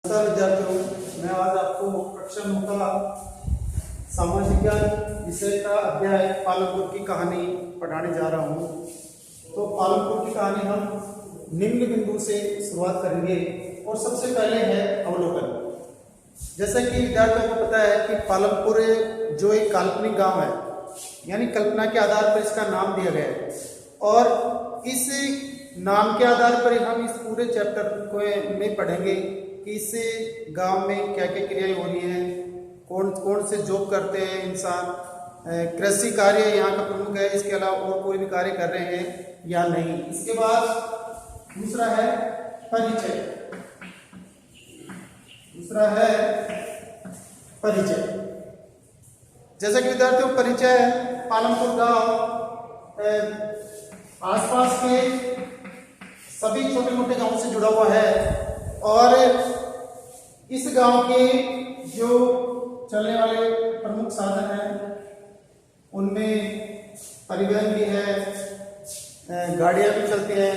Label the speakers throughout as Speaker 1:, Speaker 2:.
Speaker 1: नमस्कार विद्यार्थियों, मैं आज आपको कक्षा 9 का सामाजिक विज्ञान विषय का अध्याय पालनपुर की कहानी पढ़ाने जा रहा हूँ। तो पालनपुर की कहानी हम निम्न बिंदु से शुरुआत करेंगे और सबसे पहले है अवलोकन। जैसे कि विद्यार्थियों को पता है कि पालनपुर जो एक काल्पनिक गांव है, यानी कल्पना के आधार पर इसका नाम दिया गया है और इस नाम के आधार पर हम इस पूरे चैप्टर को में पढ़ेंगे कि इस गांव में क्या क्या क्रियाएं हो रही हैं, कौन कौन से जॉब करते हैं इंसान, कृषि कार्य यहाँ का प्रमुख है, इसके अलावा और कोई भी कार्य कर रहे हैं या नहीं। इसके बाद दूसरा है परिचय। जैसा कि विद्यार्थियों परिचय, पालनपुर गांव आसपास के सभी छोटे मोटे गांव से जुड़ा हुआ है और इस गांव के जो चलने वाले प्रमुख साधन हैं उनमें परिवहन भी है, गाड़ियां भी चलती हैं,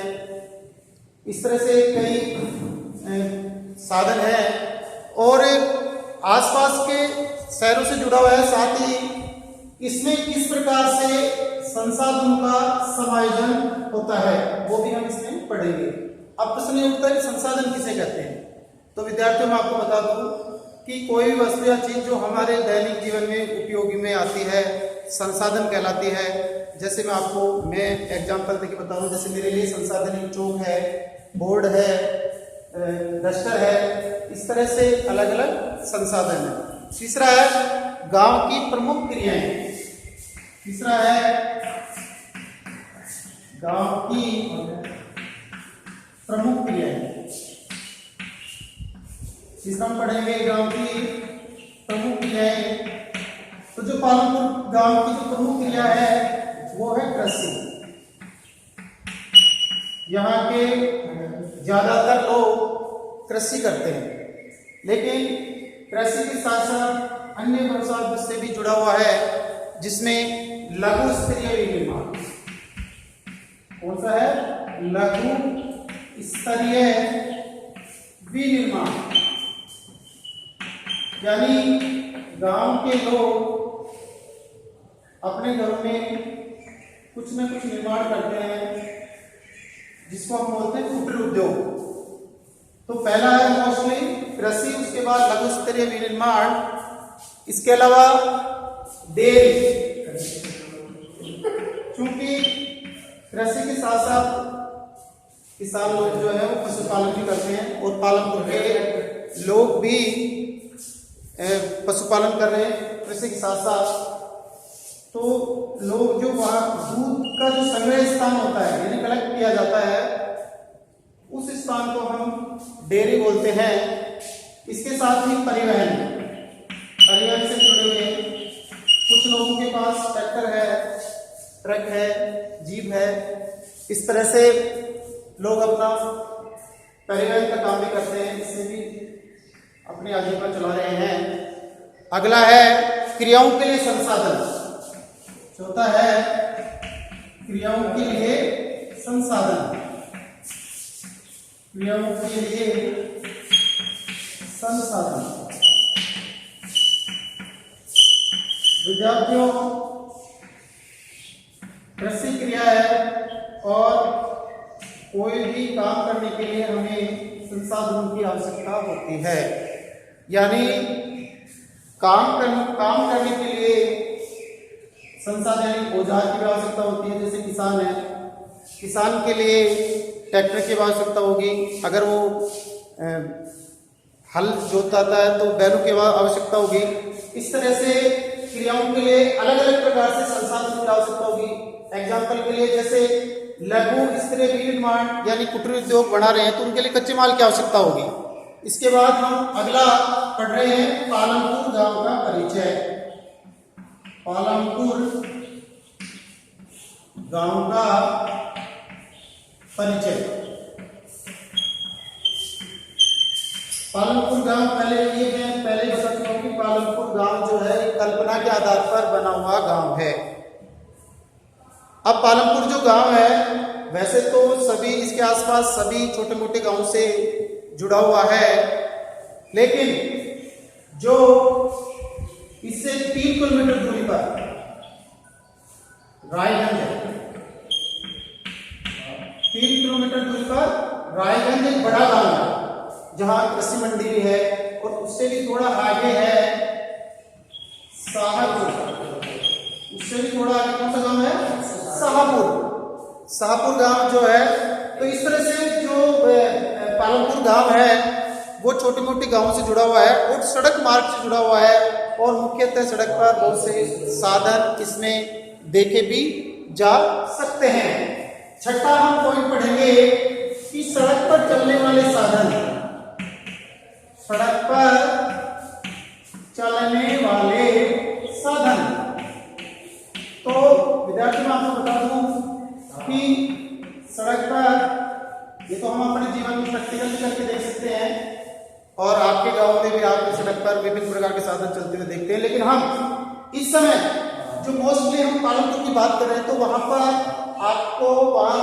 Speaker 1: इस तरह से कई साधन हैं और आसपास के शहरों से जुड़ा हुआ है। साथ ही इसमें किस प्रकार से संसाधनों का समायोजन होता है वो भी हम इसमें पढ़ेंगे। अब प्रश्न ये उठता है कि संसाधन किसे कहते हैं। तो विद्यार्थियों मैं आपको बता दूं कि कोई भी वस्तु या चीज जो हमारे दैनिक जीवन में उपयोगी में आती है संसाधन कहलाती है। जैसे मैं एग्जांपल देके बताऊं, जैसे मेरे लिए संसाधन एक चौक है, बोर्ड है, डस्टर है, इस तरह से अलग अलग संसाधन है। तीसरा है गांव की प्रमुख क्रियाएं। तीसरा हम पढ़ेंगे गांव की प्रमुख क्रियाएं। तो जो पालनपुर गांव की जो प्रमुख क्रिया है वो है कृषि। यहाँ के ज्यादातर लोग कृषि करते हैं, लेकिन कृषि के साथ साथ अन्य व्यवसाय से भी जुड़ा हुआ है, जिसमें लघु स्तरीय विनिर्माण। कौन सा है? लघु स्तरीय विनिर्माण, यानी गांव के लोग अपने घरों में कुछ न कुछ निर्माण करते हैं, जिसको हम बोलते हैं कुटीर उद्योग। तो पहला है मोस्टली कृषि, उसके बाद लघु स्तरीय विनिर्माण, इसके अलावा डेयरी। चूंकि कृषि के साथ साथ किसान लोग जो है वो पशुपालन भी करते हैं और पालनपुर के लोग भी पशुपालन कर रहे हैं कृषि के साथ साथ। तो लोग जो वहाँ दूध का जो संग्रह स्थान होता है, यानी कलेक्ट किया जाता है, उस स्थान को हम डेयरी बोलते हैं। इसके साथ ही परिवहन से जुड़े हुए कुछ लोगों के पास ट्रैक्टर है, ट्रक है, जीप है, इस तरह से लोग अपना परिवहन का काम भी करते हैं, इससे भी अपनी आजीविका चला रहे हैं। अगला है क्रियाओं के लिए संसाधन। चौथा है क्रियाओं के लिए संसाधन। विद्यार्थियों, कृषि क्रिया है और कोई भी काम करने के लिए हमें संसाधनों की आवश्यकता होती है, यानी काम करने के लिए संसाधन औजार की आवश्यकता होती है। जैसे किसान है, किसान के लिए ट्रैक्टर की आवश्यकता होगी, अगर वो हल जोतता है तो बैलों की आवश्यकता होगी। इस तरह से क्रियाओं के लिए अलग अलग प्रकार से संसाधनों की आवश्यकता होगी। एग्जाम्पल के लिए जैसे लघु स्तरीय विनिर्माण यानी कुटीर उद्योग बना रहे हैं तो उनके लिए कच्चे माल की आवश्यकता होगी। इसके बाद हम अगला पढ़ रहे हैं पालनपुर गांव का परिचय। पालनपुर गांव का परिचय। पालनपुर गांव पहले बता चुका हूं कि पालनपुर गांव जो है कल्पना के आधार पर बना हुआ गांव है। अब पालनपुर जो गांव है, वैसे तो सभी इसके आसपास सभी छोटे मोटे गांव से जुड़ा हुआ है, लेकिन जो इससे 3 किलोमीटर दूरी पर रायगंज है, 3 किलोमीटर दूरी पर रायगंज एक बड़ा गांव है जहां कृषि मंडी भी है, और उससे भी थोड़ा आगे है शाहपुर। उससे भी थोड़ा आगे कौन सा गांव है? शाहपुर। शाहपुर गांव जो है, तो इस तरह से जो पालमपुर गांव है वो छोटी मोटी गांवों से जुड़ा हुआ है और सड़क मार्ग से जुड़ा हुआ है, और मुख्यतः सड़क पर बहुत से साधन इसमें देखे भी जा सकते हैं। छठा हम पॉइंट पढ़ेंगे कि सड़क पर चलने वाले साधन, सड़क पर चलने वाले साधन। तो विद्यार्थी मैं आपको बता दूं कि सड़क पर, ये तो हम अपने जीवन में प्रैक्टिकल भी करके देख सकते हैं, और आपके गांव में भी आप सड़क पर विभिन्न प्रकार के साधन चलते हुए देखते हैं। लेकिन हम इस समय जो मोस्टली हम पालमपुर की बात कर रहे हैं, तो वहां पर आपको वहां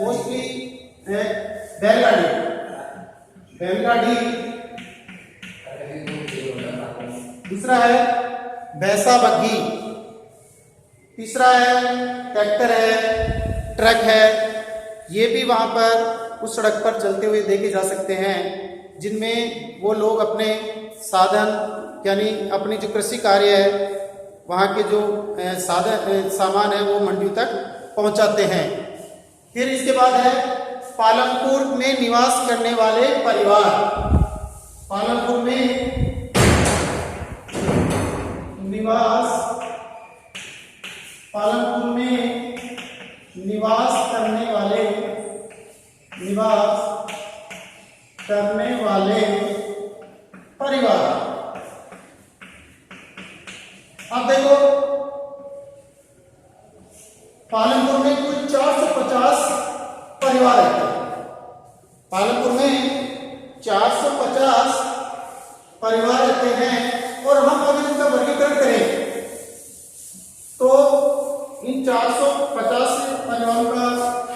Speaker 1: मोस्टली बैलगाड़ी, दूसरा है भैंसा बग्घी, तीसरा है ट्रैक्टर है, ट्रक है, ये भी वहां पर उस सड़क पर चलते हुए देखे जा सकते हैं, जिनमें वो लोग अपने साधन यानी अपनी जो कृषि कार्य है, वहाँ के जो साधन सामान है वो मंडियों तक पहुँचाते हैं। फिर इसके बाद है पालमपुर में निवास करने वाले परिवार। पालमपुर में निवास करने वाले परिवार। अब देखो, पालमपुर में कुल 450 परिवार रहते हैं। पालमपुर में 450 परिवार रहते हैं, और हम अगर इनका वर्गीकरण करें तो इन 450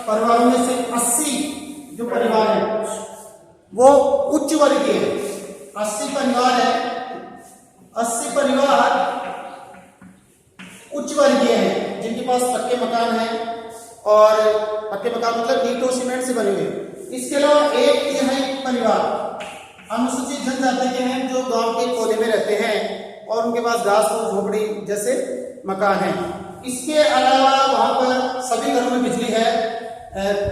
Speaker 1: परिवारों में से 80 जो परिवार है वो उच्च वर्गीय है। 80 परिवार है, 80 परिवार उच्च वर्गीय हैं, जिनके पास पक्के मकान हैं, और पक्के मकान मतलब ईंटों सीमेंट से बने हुए। इसके अलावा एक तिहाई परिवार अनुसूचित जनजाति के हैं, जो गांव के कोने में रहते हैं और उनके पास घास फूस झोपड़ी जैसे मकान है। इसके अलावा वहां पर सभी घरों में बिजली है,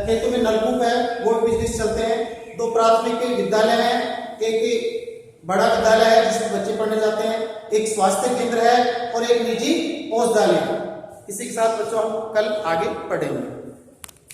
Speaker 1: खेतों में नलकूप है, बोर्ड बिजली से चलते हैं। 2 प्राथमिक विद्यालय हैं, एक बड़ा विद्यालय है जिसमें बच्चे पढ़ने जाते हैं, एक स्वास्थ्य केंद्र है, और एक निजी औषधालय। इसी के साथ बच्चों हम कल आगे पढ़ेंगे।